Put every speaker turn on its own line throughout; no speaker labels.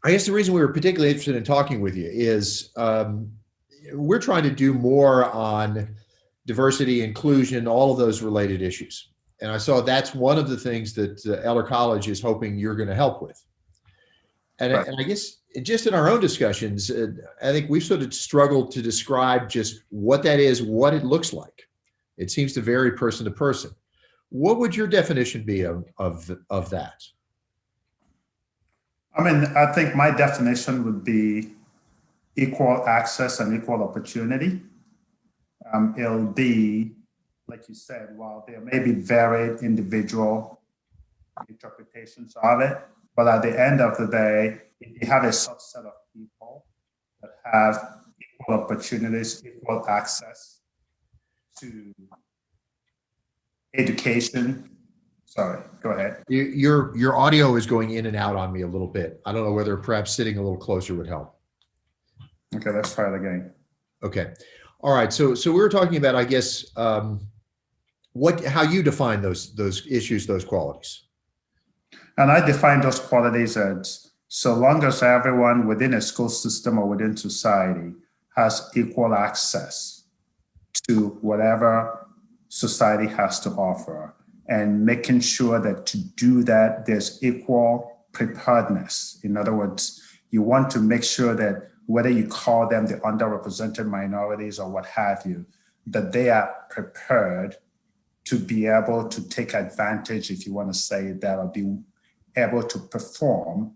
I guess the reason we were particularly interested in talking with you is we're trying to do more on diversity, inclusion, all of those related issues. And I saw that's one of the things that Eller College is hoping you're going to help with.
Right.
And I guess just in our own discussions, I think we've sort of struggled to describe just what that is, what it looks like. It seems to vary person to person. What would your definition be of that?
I mean, I think my definition would be equal access and equal opportunity. It'll be, like you said, while there may be varied individual interpretations of it, but at the end of the day, if you have a subset of people that have equal opportunities, equal access to education. Sorry, go ahead.
Your audio is going in and out on me a little bit. I don't know whether perhaps sitting a little closer would help.
Okay, let's try it again.
Okay. All right. So we were talking about, I guess, how you define those issues, those qualities.
And I define those qualities as so long as everyone within a school system or within society has equal access to whatever society has to offer, and making sure that to do that, there's equal preparedness. In other words, you want to make sure that whether you call them the underrepresented minorities or what have you, that they are prepared to be able to take advantage, if you want to say that, or be able to perform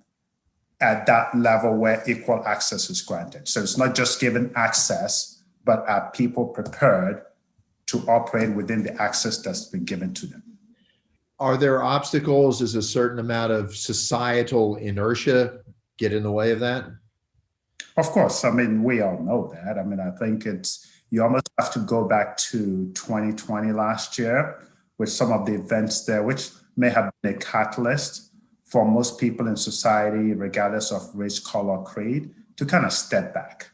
at that level where equal access is granted. So it's not just given access, but are people prepared to operate within the access that's been given to them?
Are there obstacles? Does a certain amount of societal inertia get in the way of that?
Of course. I mean, we all know that. I mean, I think you almost have to go back to 2020 last year with some of the events there, which may have been a catalyst for most people in society, regardless of race, color, creed, to kind of step back.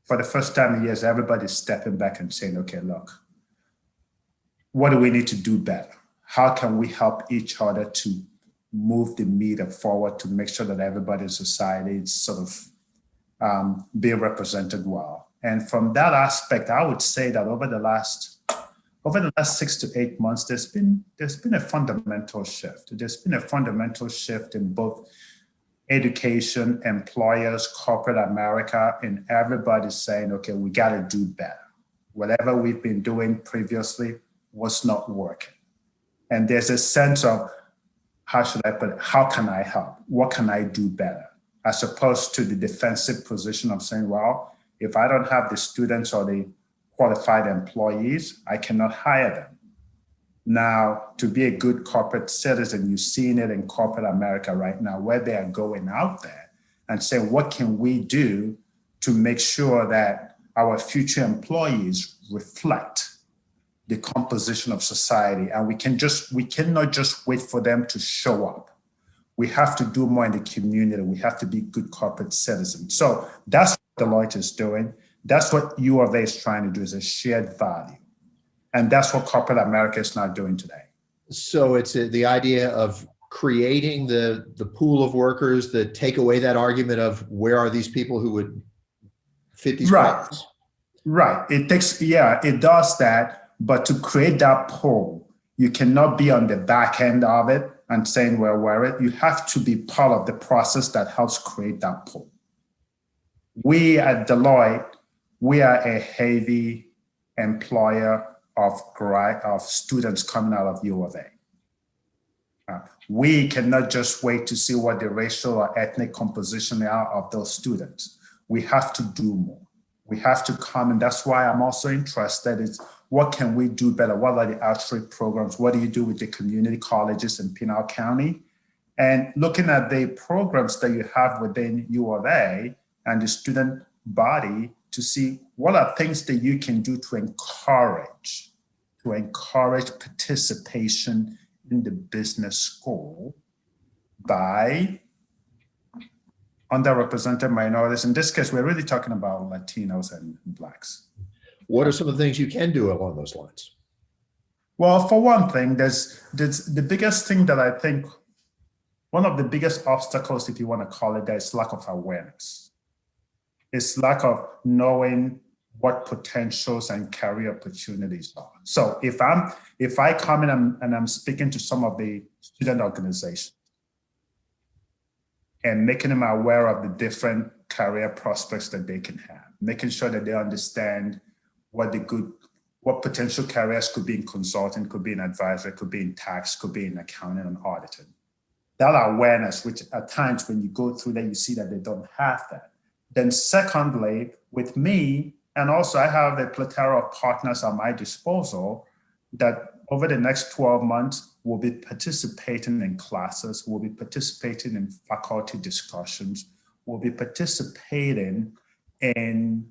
For the first time in years, everybody's stepping back and saying, okay, look, what do we need to do better? How can we help each other to move the meter forward to make sure that everybody in society is sort of being represented well? And from that aspect, I would say that over the last 6 to 8 months, there's been a fundamental shift. There's been a fundamental shift in both education, employers, corporate America, and everybody's saying, okay, we got to do better. Whatever we've been doing previously was not working. And there's a sense of, how should I put it? How can I help? What can I do better? As opposed to the defensive position of saying, well, if I don't have the students or the qualified employees, I cannot hire them. Now, to be a good corporate citizen, you've seen it in corporate America right now, where they are going out there and saying, what can we do to make sure that our future employees reflect the composition of society? And we cannot just wait for them to show up. We have to do more in the community. We have to be good corporate citizens. So that's what Deloitte is doing. That's what U of A is trying to do, is a shared value. And that's what corporate America is not doing today.
So it's the idea of creating the pool of workers that take away that argument of where are these people who would fit these qualities?
Right. It does that. But to create that pool, you cannot be on the back end of it and saying, well, we're it. You have to be part of the process that helps create that pool. We at Deloitte, we are a heavy employer of students coming out of U of A. We cannot just wait to see what the racial or ethnic composition are of those students. We have to do more. We have to come, and that's why I'm also interested in what can we do better? What are the outreach programs? What do you do with the community colleges in Pinal County? And looking at the programs that you have within U of A and the student body to see what are things that you can do to encourage participation in the business school by underrepresented minorities. In this case, we're really talking about Latinos and Blacks.
What are some of the things you can do along those lines?
Well, for one thing, there's the biggest thing that I think one of the biggest obstacles, if you want to call it that, is lack of awareness. It's lack of knowing what potentials and career opportunities are. So if I come in and I'm speaking to some of the student organizations and making them aware of the different career prospects that they can have, making sure that they understand what potential careers could be in consulting, could be in advisory, could be in tax, could be in accounting and auditing. That awareness, which at times when you go through that, you see that they don't have that. Then secondly, with me, and also I have a plethora of partners at my disposal that over the next 12 months will be participating in classes, will be participating in faculty discussions, will be participating in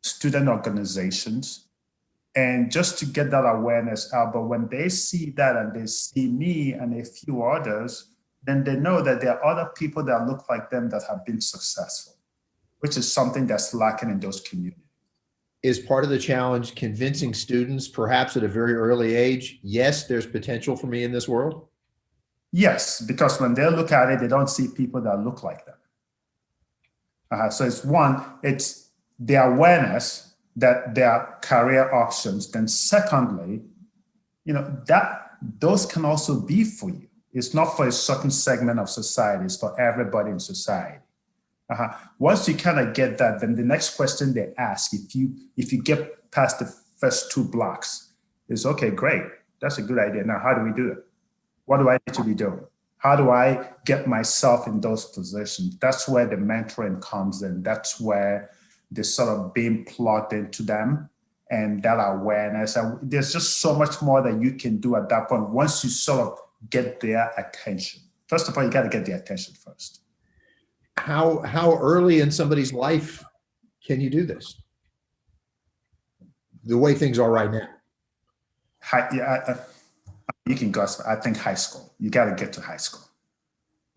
student organizations, and just to get that awareness out. But when they see that and they see me and a few others, then they know that there are other people that look like them that have been successful, which is something that's lacking in those communities.
Is part of the challenge convincing students, perhaps at a very early age, yes, there's potential for me in this world?
Yes, because when they look at it, they don't see people that look like them. So it's the awareness that there are career options. Then secondly, that those can also be for you. It's not for a certain segment of society, it's for everybody in society. Once you kind of get that, then the next question they ask, if you get past the first two blocks, is okay, great, that's a good idea. Now, how do we do it? What do I need to be doing? How do I get myself in those positions? That's where the mentoring comes in. That's where the sort of being plugged into them and that awareness. And there's just so much more that you can do at that point once you sort of get their attention. First of all, you got to get their attention first.
How early in somebody's life can you do this? The way things are right now.
You can go, I think high school. You got to get to high school.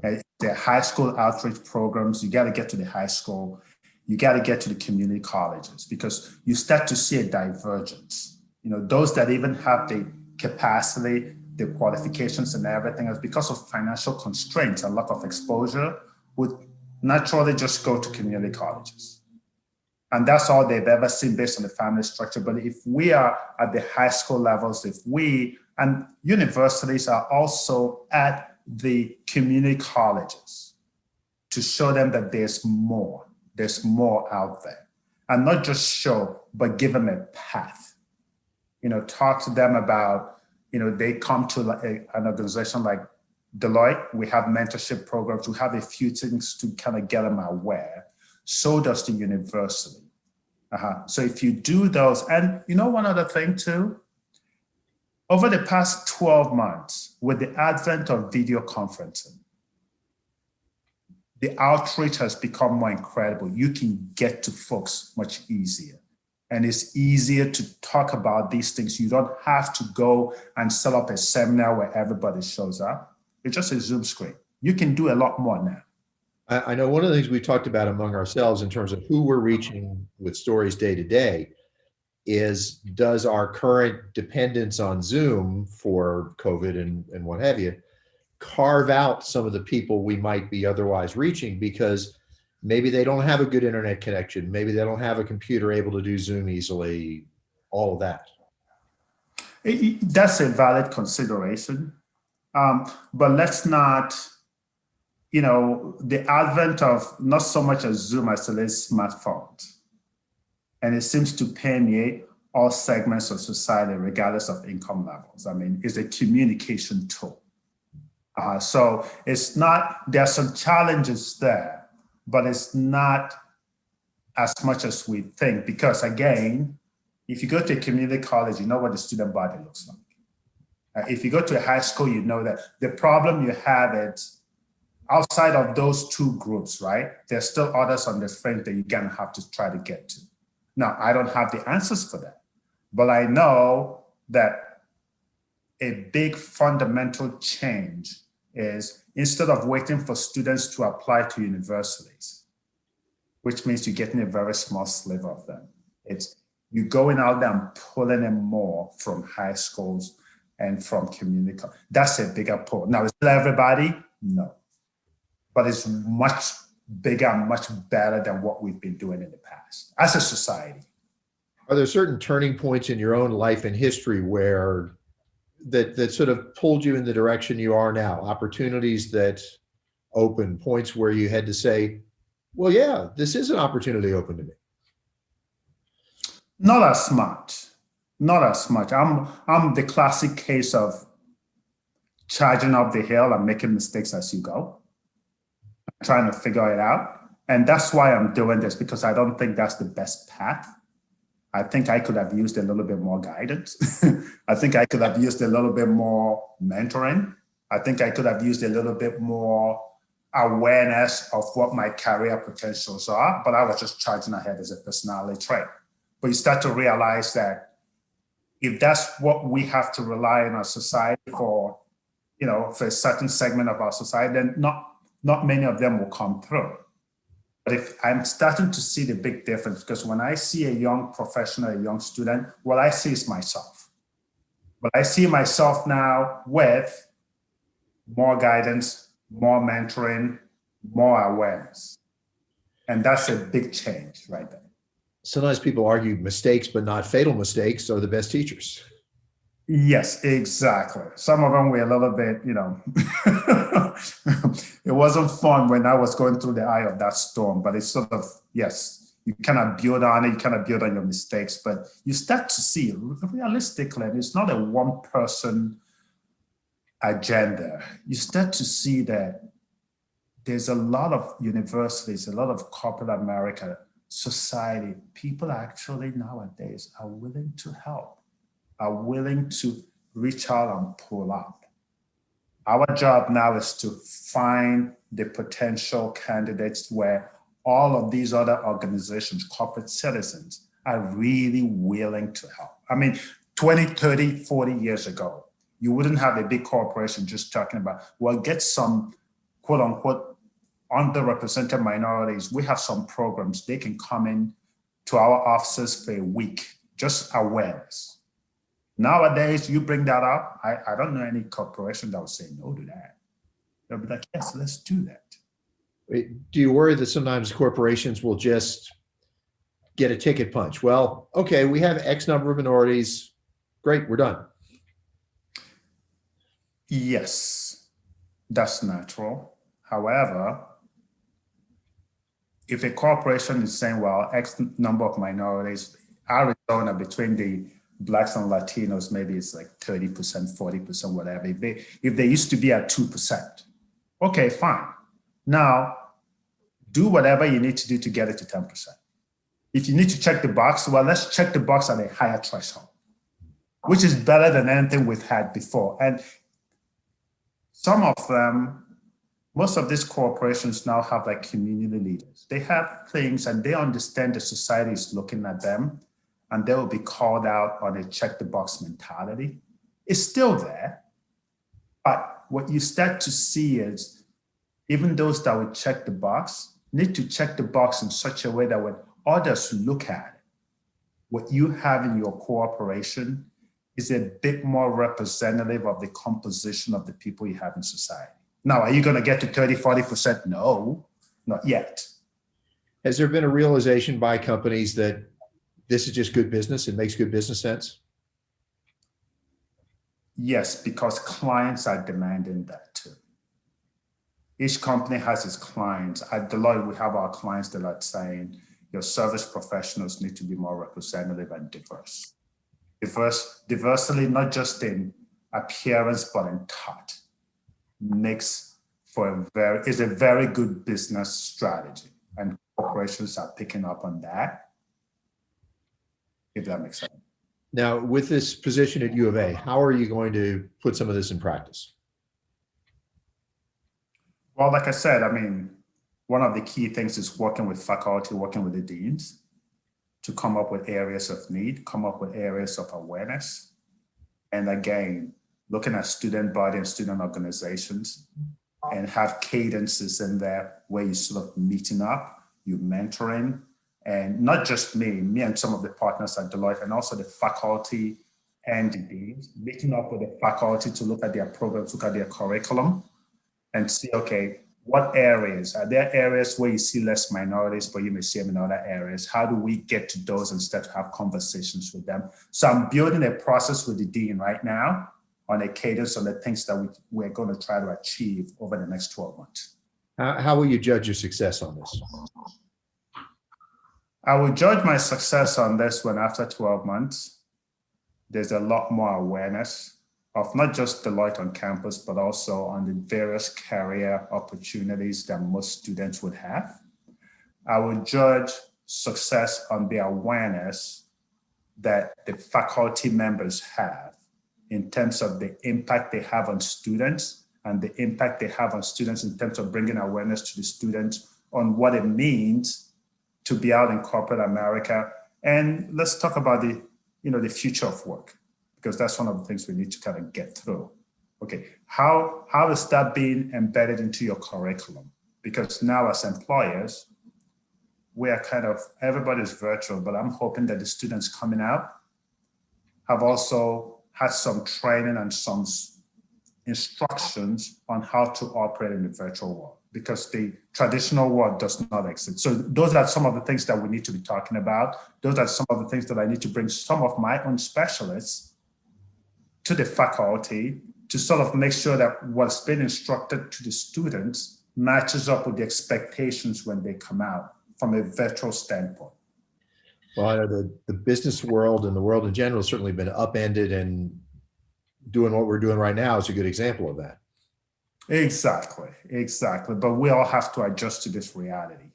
Okay? The high school outreach programs, you got to get to the high school. You got to get to the community colleges because you start to see a divergence. Those that even have the capacity, the qualifications and everything else, because of financial constraints and lack of exposure, would naturally just go to community colleges. And that's all they've ever seen based on the family structure. But if we are at the high school levels, and universities are also at the community colleges to show them that there's more out there. And not just show, but give them a path. Talk to them about, they come to an organization like Deloitte, we have mentorship programs, we have a few things to kind of get them aware. So does the university. So if you do those, and one other thing too, over the past 12 months, with the advent of video conferencing, the outreach has become more incredible. You can get to folks much easier. And it's easier to talk about these things. You don't have to go and set up a seminar where everybody shows up. It's just a Zoom screen. You can do a lot more now.
I know one of the things we talked about among ourselves in terms of who we're reaching with stories day to day is, does our current dependence on Zoom for COVID and what have you carve out some of the people we might be otherwise reaching because maybe they don't have a good internet connection, maybe they don't have a computer able to do Zoom easily, all of that?
That's a valid consideration. But let's not, the advent of not so much as Zoom as it is smartphones. And it seems to permeate all segments of society, regardless of income levels. I mean, it's a communication tool. So it's not, there's some challenges there, but it's not as much as we think. Because again, if you go to a community college, you know what the student body looks like. If you go to a high school, you know that the problem you have is outside of those two groups, right? There's still others on the fringe that you're gonna have to try to get to. Now, I don't have the answers for that, but I know that a big fundamental change is instead of waiting for students to apply to universities, which means you're getting a very small sliver of them. It's you going out there and pulling in more from high schools and from community. That's a bigger pull. Now, is it everybody? No. But it's much bigger and much better than what we've been doing in the past as a society.
Are there certain turning points in your own life and history where that sort of pulled you in the direction you are now? Opportunities that open, points where you had to say, well, yeah, this is an opportunity open to me.
Not as much. Not as much. I'm the classic case of charging up the hill and making mistakes as you go, trying to figure it out. And that's why I'm doing this, because I don't think that's the best path. I think I could have used a little bit more guidance. I think I could have used a little bit more mentoring. I think I could have used a little bit more awareness of what my career potentials are, but I was just charging ahead as a personality trait. But you start to realize that if that's what we have to rely on our society for, for a certain segment of our society, then not many of them will come through. But if I'm starting to see the big difference, because when I see a young professional, a young student, what I see is myself. But I see myself now with more guidance, more mentoring, more awareness. And that's a big change right there.
Sometimes people argue mistakes, but not fatal mistakes, are the best teachers.
Yes, exactly. Some of them were a little bit, it wasn't fun when I was going through the eye of that storm, but it's sort of, yes, you cannot build on it, you cannot build on your mistakes, but you start to see realistically, and it's not a one person agenda. You start to see that there's a lot of universities, a lot of corporate America, society, people actually nowadays are willing to help, are willing to reach out and pull up. Our job now is to find the potential candidates where all of these other organizations, corporate citizens, are really willing to help. I mean, 20, 30, 40 years ago, you wouldn't have a big corporation just talking about, well, get some quote unquote underrepresented minorities. We have some programs. They can come in to our offices for a week, just awareness. Nowadays, you bring that up, I don't know any corporation that will say no to that. They'll be like, yes, let's do that.
Do you worry that sometimes corporations will just get a ticket punch? Well, okay, we have X number of minorities. Great, we're done.
Yes, that's natural. However, if a corporation is saying, well, X number of minorities, Arizona between the Blacks and Latinos, maybe it's like 30%, 40%, whatever. If they used to be at 2%, okay, fine. Now, do whatever you need to do to get it to 10%. If you need to check the box, well, let's check the box at a higher threshold, which is better than anything we've had before. And some of them, most of these corporations now have like community leaders. They have things and they understand the society is looking at them, and they will be called out on a check the box mentality. It's still there, but what you start to see is even those that would check the box need to check the box in such a way that when others look at it, what you have in your cooperation is a bit more representative of the composition of the people you have in society. Now, are you going to get to 30, 40%? No, not yet.
Has there been a realization by companies that this is just good business? It makes good business sense?
Yes, because clients are demanding that too. Each company has its clients. At Deloitte, we have our clients that are saying your service professionals need to be more representative and diverse. Diversity, not just in appearance, but in thought, makes for is a very good business strategy. And corporations are picking up on that, if that makes sense.
Now, with this position at U of A, how are you going to put some of this in practice?
Well, like I said, I mean, one of the key things is working with faculty, working with the deans to come up with areas of need, come up with areas of awareness. And again, looking at student body and student organizations and have cadences in there where you sort of meeting up, you mentoring, and not just me and some of the partners at Deloitte, and also the faculty and the deans, meeting up with the faculty to look at their programs, look at their curriculum, and see, okay, what areas, are there areas where you see less minorities, but you may see them in other areas? How do we get to those instead of have conversations with them? So I'm building a process with the dean right now on a cadence on the things that we're going to try to achieve over the next 12 months.
How will you judge your success on this?
I will judge my success on this when after 12 months, there's a lot more awareness of not just Deloitte on campus, but also on the various career opportunities that most students would have. I will judge success on the awareness that the faculty members have in terms of the impact they have on students and the impact they have on students in terms of bringing awareness to the students on what it means to be out in corporate America. And let's talk about the future of work, because that's one of the things we need to kind of get through. Okay, how is that being embedded into your curriculum? Because now as employers, we are everybody's virtual, but I'm hoping that the students coming out have also had some training and some instructions on how to operate in the virtual world, because the traditional world does not exist. So those are some of the things that we need to be talking about. Those are some of the things that I need to bring some of my own specialists to the faculty to sort of make sure that what's been instructed to the students matches up with the expectations when they come out from a virtual standpoint.
Well, I know the business world and the world in general has certainly been upended, and doing what we're doing right now is a good example of that.
Exactly. But we all have to adjust to this reality.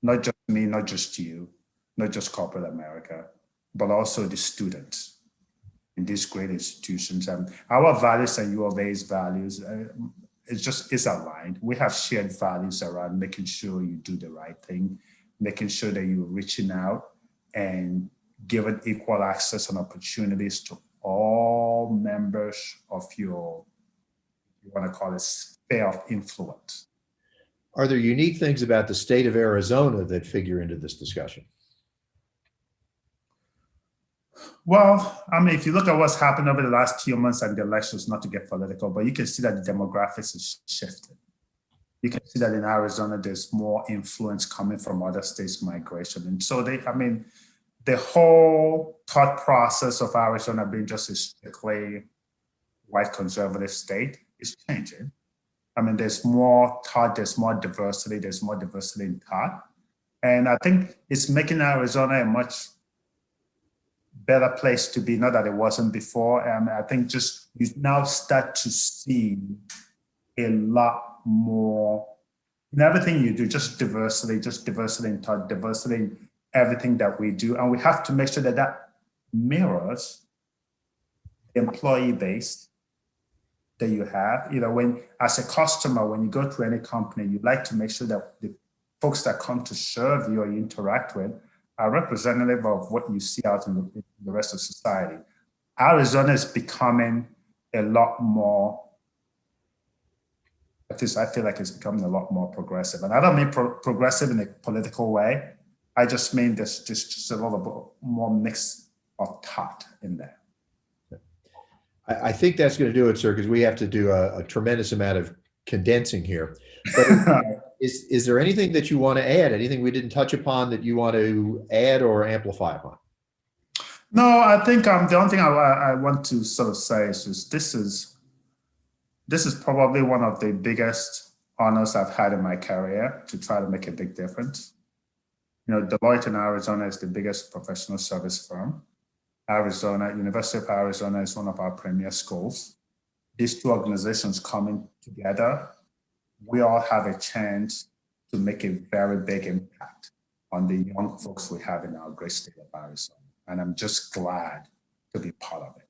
Not just me, not just you, not just corporate America, but also the students in these great institutions. And our values and U of A's values, it's aligned. We have shared values around making sure you do the right thing, making sure that you're reaching out and giving equal access and opportunities to all members of your, you want to call it, sphere of influence.
Are there unique things about the state of Arizona that figure into this discussion?
Well, I mean, if you look at what's happened over the last few months and the elections, not to get political, but you can see that the demographics is shifted. You can see that in Arizona, there's more influence coming from other states' migration. And so the whole thought process of Arizona being just a strictly white conservative state is changing. I mean, there's more thought, there's more diversity in thought. And I think it's making Arizona a much better place to be, not that it wasn't before. And I think just you now start to see a lot more in everything you do, just diversity in thought, diversity in everything that we do. And we have to make sure that that mirrors the employee base that you have. When, as a customer, when you go to any company, you like to make sure that the folks that come to serve you or you interact with are representative of what you see out in the rest of society. Arizona is becoming a lot more, at least I feel like it's becoming a lot more progressive. And I don't mean progressive in a political way. I just mean there's just a little bit more mix of thought in there.
I think that's going to do it, sir, because we have to do a tremendous amount of condensing here. But is there anything that you want to add? Anything we didn't touch upon that you want to add or amplify upon?
No, I think the only thing I want to sort of say is just this is probably one of the biggest honors I've had in my career to try to make a big difference. Deloitte in Arizona is the biggest professional service firm. University of Arizona is one of our premier schools. These two organizations coming together, we all have a chance to make a very big impact on the young folks we have in our great state of Arizona. And I'm just glad to be part of it.